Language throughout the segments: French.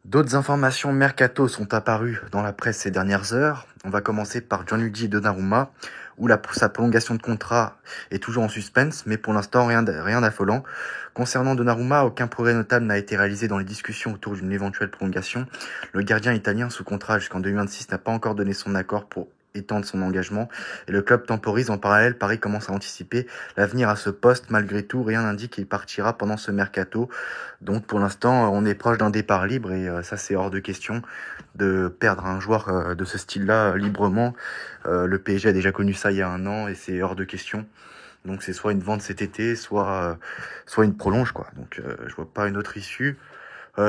D'autres informations mercato sont apparues dans la presse ces dernières heures. On va commencer par Gianluigi Donnarumma, où sa prolongation de contrat est toujours en suspense, mais pour l'instant rien d'affolant. Concernant Donnarumma, aucun progrès notable n'a été réalisé dans les discussions autour d'une éventuelle prolongation. Le gardien italien sous contrat jusqu'en 2026 n'a pas encore donné son accord pour étendre son engagement et le club temporise. En parallèle, Paris commence à anticiper l'avenir à ce poste. Malgré tout, rien n'indique qu'il partira pendant ce mercato. Donc pour l'instant, on est proche d'un départ libre et ça c'est hors de question de perdre un joueur de ce style-là librement. Le PSG a déjà connu ça il y a un an et c'est hors de question. Donc c'est soit une vente cet été, soit une prolonge quoi. Donc je vois pas une autre issue.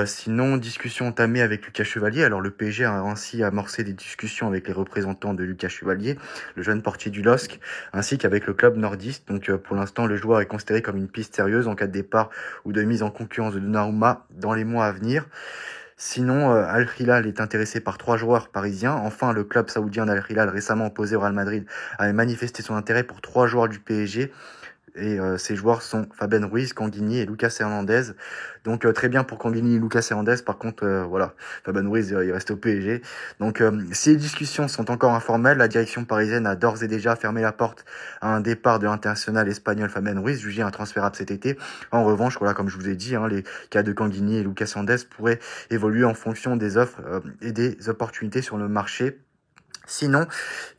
Sinon, discussion entamée avec Lucas Chevalier. Alors le PSG a ainsi amorcé des discussions avec les représentants de Lucas Chevalier, le jeune portier du LOSC, ainsi qu'avec le club nordiste. Donc pour l'instant, le joueur est considéré comme une piste sérieuse en cas de départ ou de mise en concurrence de Donnarumma dans les mois à venir. Sinon, Al Hilal est intéressé par 3 joueurs parisiens. Enfin, le club saoudien d'Al Hilal, récemment opposé au Real Madrid, avait manifesté son intérêt pour 3 joueurs du PSG. Et ces joueurs sont Fabien Ruiz, Canguigny et Lucas Hernandez. Donc très bien pour Canguigny et Lucas Hernandez. Par contre, voilà, Fabien Ruiz, il reste au PSG. Donc si les discussions sont encore informelles, la direction parisienne a d'ores et déjà fermé la porte à un départ de l'international espagnol Fabien Ruiz, jugé intransférable cet été. En revanche, voilà, comme je vous ai dit, les cas de Canguigny et Lucas Hernandez pourraient évoluer en fonction des offres et des opportunités sur le marché. Sinon,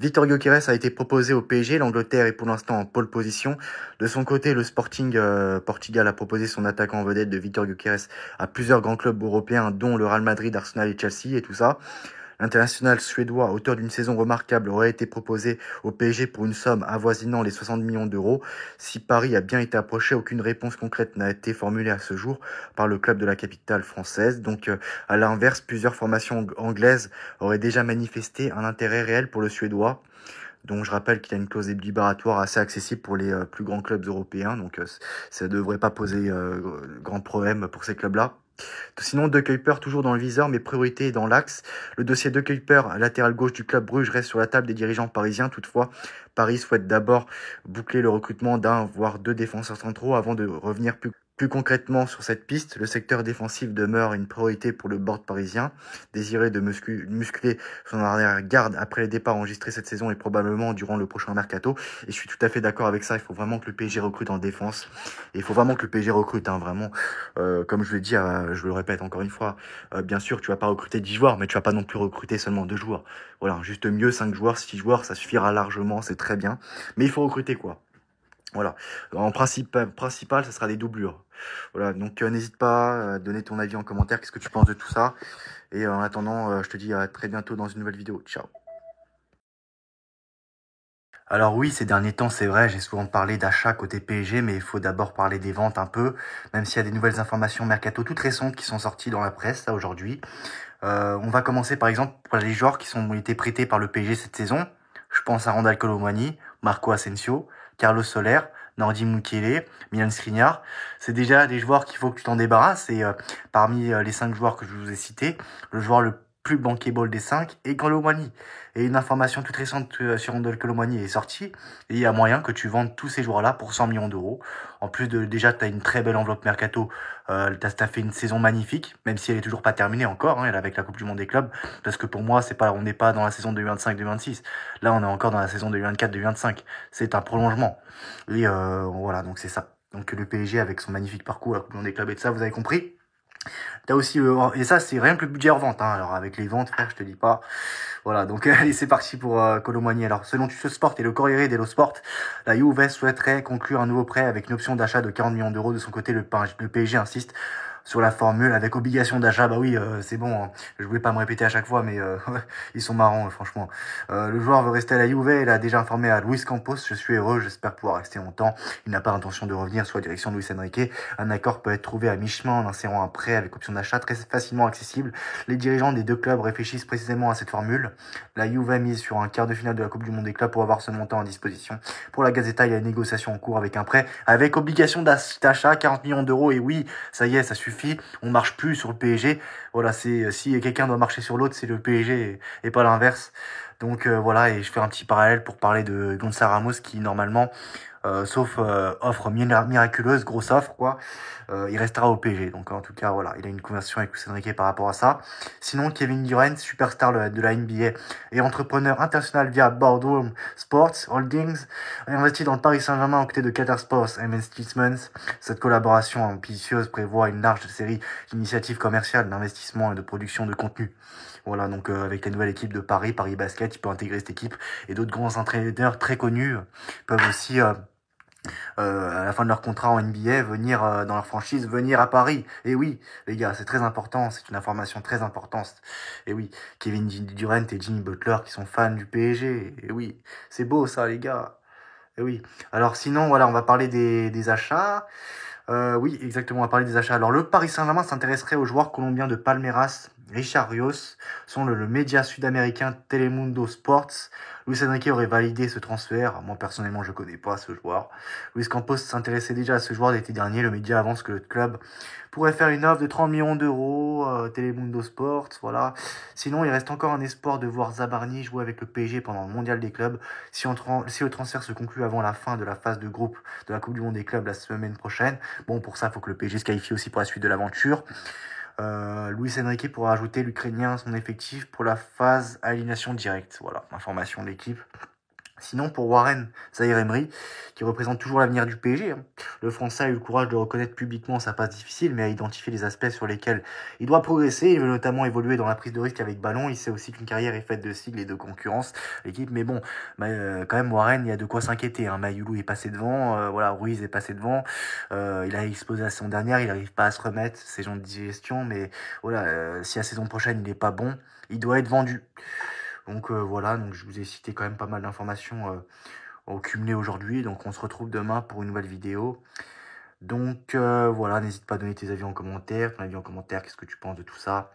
Victor Gyökeres a été proposé au PSG. L'Angleterre est pour l'instant en pole position. De son côté, le Sporting Portugal a proposé son attaquant en vedette de Victor Gyökeres à plusieurs grands clubs européens, dont le Real Madrid, Arsenal et Chelsea et tout ça. L'international suédois, auteur d'une saison remarquable, aurait été proposé au PSG pour une somme avoisinant les 60 millions d'euros. Si Paris a bien été approché, aucune réponse concrète n'a été formulée à ce jour par le club de la capitale française. Donc, à l'inverse, plusieurs formations anglaises auraient déjà manifesté un intérêt réel pour le Suédois. Donc je rappelle qu'il y a une clause libératoire assez accessible pour les plus grands clubs européens. Donc ça ne devrait pas poser grand problème pour ces clubs-là. Sinon, De Kuyper toujours dans le viseur, mais priorité est dans l'axe. Le dossier De Kuyper, latéral gauche du club Bruges, reste sur la table des dirigeants parisiens. Toutefois, Paris souhaite d'abord boucler le recrutement d'un voire 2 défenseurs centraux avant de revenir plus concrètement sur cette piste. Le secteur défensif demeure une priorité pour le board parisien, désiré de muscler son arrière-garde après les départs enregistrés cette saison et probablement durant le prochain mercato. Et je suis tout à fait d'accord avec ça. Il faut vraiment que le PSG recrute en défense. Et il faut vraiment que le PSG recrute, vraiment. Comme je l'ai dit, je le répète encore une fois, bien sûr, tu vas pas recruter 10 joueurs, mais tu vas pas non plus recruter seulement 2 joueurs. Voilà, juste mieux 5 joueurs, 6 joueurs, ça suffira largement, c'est très bien. Mais il faut recruter quoi. Voilà. En principal, ça sera des doublures. Voilà. Donc, n'hésite pas à donner ton avis en commentaire. Qu'est-ce que tu penses de tout ça? Et en attendant, je te dis à très bientôt dans une nouvelle vidéo. Ciao. Alors oui, ces derniers temps, c'est vrai, j'ai souvent parlé d'achat côté PSG, mais il faut d'abord parler des ventes un peu, même s'il y a des nouvelles informations mercato toutes récentes qui sont sorties dans la presse, là, aujourd'hui. On va commencer par exemple pour les joueurs qui ont été prêtés par le PSG cette saison. Je pense à Randal Colomwani, Marco Asensio, Carlos Soler, Nordi Mukiele, Milan Skriniar. C'est déjà des joueurs qu'il faut que tu t'en débarrasses. Et parmi les 5 joueurs que je vous ai cités, le joueur le plus bankable des 5 est Colomwani. Et une information toute récente sur Randal Colomwani est sortie. Et il y a moyen que tu vendes tous ces joueurs-là pour 100 millions d'euros. En plus de déjà, tu as une très belle enveloppe mercato. T'as fait une saison magnifique, même si elle est toujours pas terminée encore, elle avec la Coupe du Monde des clubs, parce que pour moi, on n'est pas dans la saison 2025-2026. Là, on est encore dans la saison 2024-2025. C'est un prolongement. Et voilà, donc c'est ça. Donc le PSG avec son magnifique parcours, la Coupe du Monde des clubs et tout ça, vous avez compris. T'as aussi et ça c'est rien que le budget hors vente. Alors avec les ventes, frère, je te dis pas. Voilà, donc allez, c'est parti pour Colomani. Alors, selon Tusso Sport et le Corriere dello Sport, la Juve souhaiterait conclure un nouveau prêt avec une option d'achat de 40 millions d'euros. De son côté, le PSG insiste sur la formule avec obligation d'achat. Bah oui, c'est bon, hein. Je voulais pas me répéter à chaque fois, mais ils sont marrants, franchement. Le joueur veut rester à la Juve. Il a déjà informé à Luis Campos. Je suis heureux, j'espère pouvoir rester longtemps. Il n'a pas l'intention de revenir soit direction de Luis Enrique. Un accord peut être trouvé à mi-chemin en insérant un prêt avec option d'achat très facilement accessible. Les dirigeants des 2 clubs réfléchissent précisément à cette formule. La Juve mise sur un quart de finale de la Coupe du Monde des clubs pour avoir ce montant à disposition. Pour la Gazzetta, il y a une négociation en cours avec un prêt avec obligation d'achat, 40 millions d'euros. Et oui, ça y est, ça suffit. On marche plus sur le PSG. Voilà, si quelqu'un doit marcher sur l'autre, c'est le PSG et pas l'inverse. Donc voilà, et je fais un petit parallèle pour parler de Gonçalo Ramos qui normalement sauf offre miraculeuse, grosse offre, quoi. Il restera au PSG. Donc en tout cas, voilà, il a une conversation avec Luis Enrique par rapport à ça. Sinon, Kevin Durant, superstar de la NBA et entrepreneur international via Boardroom Sports Holdings, a investi dans le Paris Saint-Germain aux côtés de Qatar Sports and Investments. Cette collaboration ambitieuse prévoit une large série d'initiatives commerciales, d'investissement et de production de contenu. Voilà, donc avec la nouvelle équipe de Paris Basket, il peut intégrer cette équipe et d'autres grands entraîneurs très connus peuvent aussi à la fin de leur contrat en NBA, venir dans leur franchise, venir à Paris. Et oui, les gars, c'est très important, c'est une information très importante. Et oui, Kevin Durant et Jimmy Butler qui sont fans du PSG. Et oui, c'est beau ça, les gars. Et oui. Alors sinon, voilà, on va parler des achats. Oui, exactement, on va parler des achats. Alors, le Paris Saint-Germain s'intéresserait au joueur colombien de Palmeiras, Richard Rios, selon le média sud-américain Telemundo Sports. Luis Enrique aurait validé ce transfert. Moi, personnellement, je connais pas ce joueur. Luis Campos s'intéressait déjà à ce joueur l'été dernier. Le média avance que le club pourrait faire une offre de 30 millions d'euros. Telemundo Sports, voilà. Sinon, il reste encore un espoir de voir Zabarni jouer avec le PSG pendant le mondial des clubs. Si le transfert se conclut avant la fin de la phase de groupe de la Coupe du Monde des clubs la semaine prochaine. Bon, pour ça, il faut que le PSG se qualifie aussi pour la suite de l'aventure. Luis Enrique pourra ajouter l'Ukrainien à son effectif pour la phase à élimination directe. Voilà, information de l'équipe. Sinon, pour Warren Zaïre-Emery, qui représente toujours l'avenir du PSG, le Français a eu le courage de reconnaître publiquement sa passe difficile, mais a identifié les aspects sur lesquels il doit progresser. Il veut notamment évoluer dans la prise de risque avec ballon. Il sait aussi qu'une carrière est faite de sigles et de concurrence, l'équipe. Mais bon, quand même, Warren, il y a de quoi s'inquiéter. Mayoulou est passé devant, voilà, Ruiz est passé devant. Il a explosé la saison dernière, il n'arrive pas à se remettre, c'est genre de digestion. Mais voilà, si la saison prochaine, il n'est pas bon, il doit être vendu. Donc voilà, donc je vous ai cité quand même pas mal d'informations cumulées aujourd'hui. Donc on se retrouve demain pour une nouvelle vidéo. Donc voilà, n'hésite pas à donner tes avis en commentaire. Ton avis en commentaire, qu'est-ce que tu penses de tout ça?